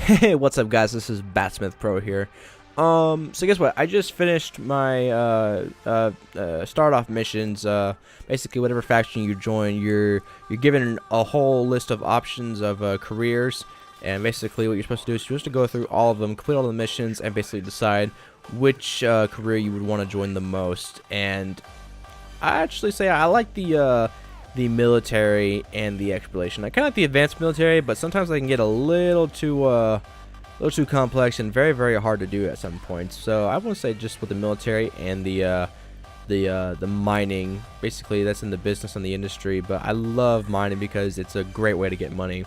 Hey, what's up, guys? This is Batsmith Pro here. So guess what? I just finished my start off missions. Basically, whatever faction you join, you're given a whole list of options of careers, and basically what you're supposed to do is you're supposed to go through all of them, complete all the missions, and basically decide which career you would want to join the most. And I actually say I like the military and the exploration. I kind of like the advanced military, but sometimes they can get a little too complex and very, very hard to do at some points. So I want to say just with the military and the mining, basically that's in the business and the industry. But I love mining because it's a great way to get money.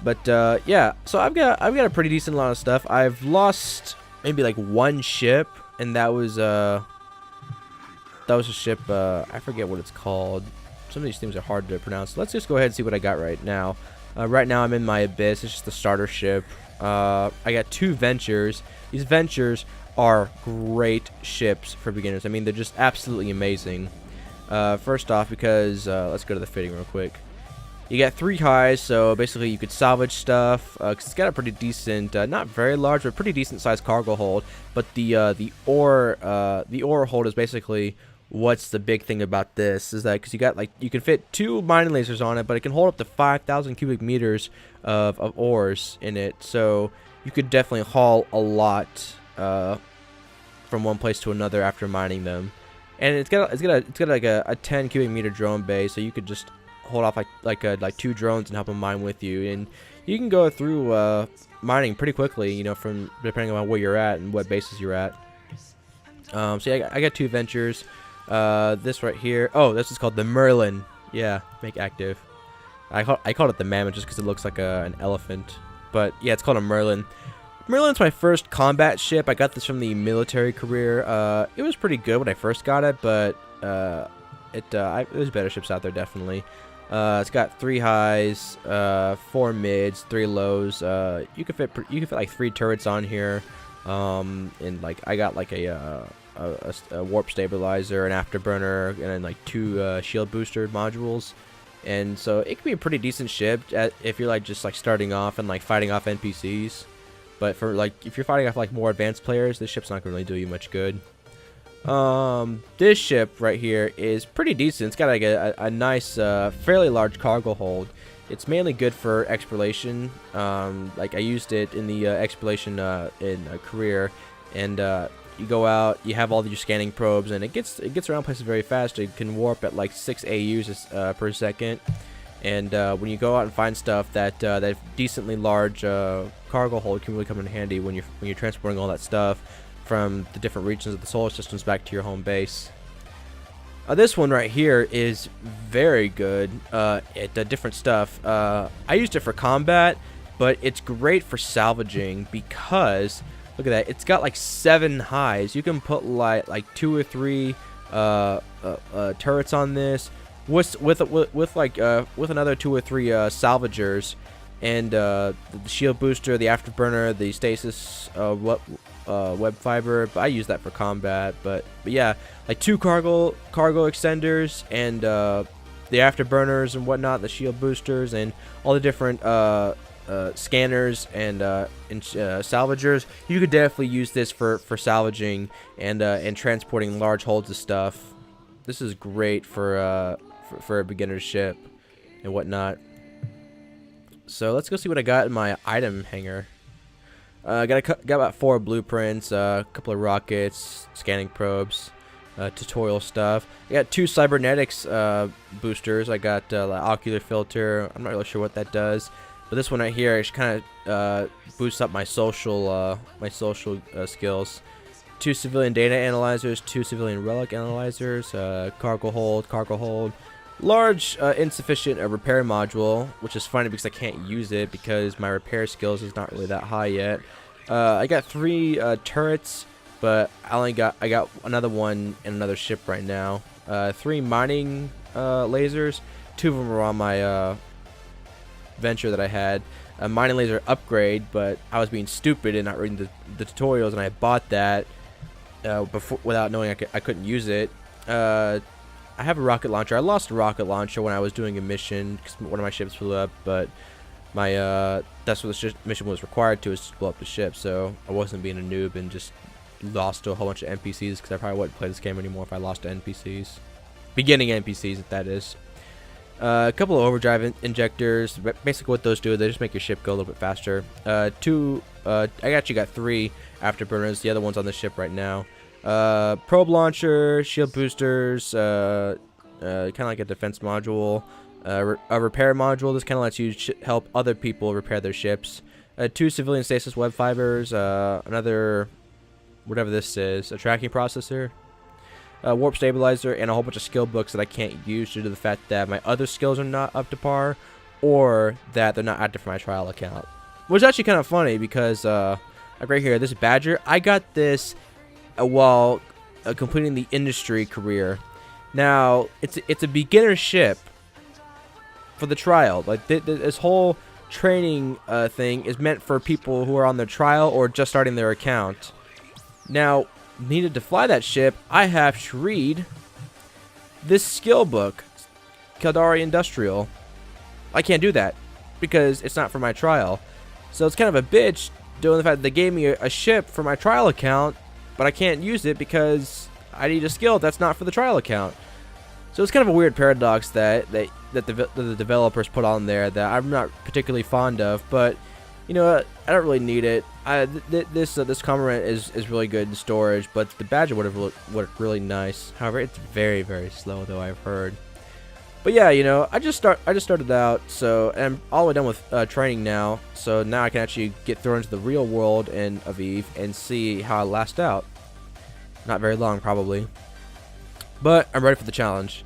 But yeah, so I've got a pretty decent amount of stuff. I've lost maybe like one ship, and that was a ship. I forget what it's called. Some of these things are hard to pronounce. Let's just go ahead and see what I got right now. Right now I'm in my Abyss. It's just the starter ship. I got two Ventures. These Ventures are great ships for beginners. I mean, they're just absolutely amazing. First off, because let's go to the fitting real quick. You got 3 highs, so basically you could salvage stuff. Cause it's got a pretty decent, not very large, but pretty decent sized cargo hold. But the ore hold is basically what's the big thing about this is that because you can fit 2 mining lasers on it, but it can hold up to 5,000 cubic meters of ores in it, so you could definitely haul a lot from one place to another after mining them. And it's got like a 10 cubic meter drone bay, so you could just hold off like 2 drones and help them mine with you, and you can go through mining pretty quickly, you know, from depending on where you're at and what bases you're at. So yeah, I got 2 Ventures. This right here. Oh, this is called the Merlin. Yeah, make active. I called it the Mammoth just because it looks like an elephant. But yeah, it's called a Merlin. Merlin's my first combat ship. I got this from the military career. It was pretty good when I first got it, but there's better ships out there definitely. It's got 3 highs, 4 mids, 3 lows. You can fit like 3 turrets on here. And like I got like a warp stabilizer, an afterburner, and then like 2 shield booster modules. And so it can be a pretty decent ship if you're like just like starting off and like fighting off NPCs. But for like if you're fighting off like more advanced players, this ship's not gonna really do you much good. This ship right here is pretty decent. It's got like a nice, fairly large cargo hold. It's mainly good for exploration. Like I used it in the exploration in a career, and you go out, you have all your scanning probes, and it gets around places very fast. It can warp at like 6 AUs per second, and when you go out and find stuff, that decently large cargo hold can really come in handy when you're transporting all that stuff from the different regions of the solar systems back to your home base. This one right here is very good at different stuff. I used it for combat, but it's great for salvaging because look at that. It's got like 7 highs. You can put like 2 or 3 turrets on this with another 2 or 3 salvagers, and the shield booster, the afterburner, the stasis web fiber. But I use that for combat. But yeah, like 2 cargo extenders, and the afterburners and whatnot, the shield boosters, and all the different scanners and salvagers. You could definitely use this for salvaging and transporting large holds of stuff. This is great for a beginner's ship and whatnot. So let's go see what I got in my item hanger. I got about 4 blueprints, a couple of rockets, scanning probes, tutorial stuff. I got 2 cybernetics boosters. I got ocular filter. I'm not really sure what that does, but this one right here is kind of boosts up my social skills. 2 civilian data analyzers, 2 civilian relic analyzers, cargo hold, large insufficient repair module, which is funny because I can't use it because my repair skills is not really that high yet. I got 3 turrets, but I got another one in another ship right now. 3 mining lasers. 2 of them were on my venture that I had. A mining laser upgrade, but I was being stupid and not reading the tutorials, and I bought that before without knowing I couldn't use it. I have a rocket launcher. I lost a rocket launcher when I was doing a mission because one of my ships blew up, but That's what this mission was required to, is to blow up the ship. So I wasn't being a noob and just lost to a whole bunch of NPCs, because I probably wouldn't play this game anymore if I lost to NPCs, beginning NPCs, that is. A couple of overdrive injectors. Basically what those do, they just make your ship go a little bit faster. I actually got 3 afterburners. The other one's on the ship right now. Probe launcher, shield boosters, kind of like a defense module, a repair module. This kind of lets you help other people repair their ships. 2 civilian stasis web fibers, another, whatever this is, a tracking processor, warp stabilizer, and a whole bunch of skill books that I can't use due to the fact that my other skills are not up to par, or that they're not active for my trial account. Which is actually kind of funny, because like right here, this Badger, I got this while completing the industry career. Now it's a beginner ship for the trial. Like this whole training thing is meant for people who are on their trial or just starting their account. Now, needed to fly that ship, I have to read this skill book, Caldari Industrial. I can't do that because it's not for my trial. So it's kind of a bitch doing the fact that they gave me a ship for my trial account, but I can't use it because I need a skill that's not for the trial account. So it's kind of a weird paradox that the developers put on there that I'm not particularly fond of, but you know what? I don't really need it. This Cormorant is really good in storage, but the Badger would have looked really nice. However, it's very, very slow, though, I've heard. But yeah, you know, I just started out, so and I'm all the way done with training now. So now I can actually get thrown into the real world in Aviv and see how I last out. Not very long, probably, but I'm ready for the challenge.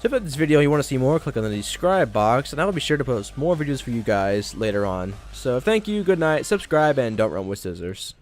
So if in this video you want to see more, click on the subscribe box, and I will be sure to post more videos for you guys later on. So thank you, good night, subscribe, and don't run with scissors.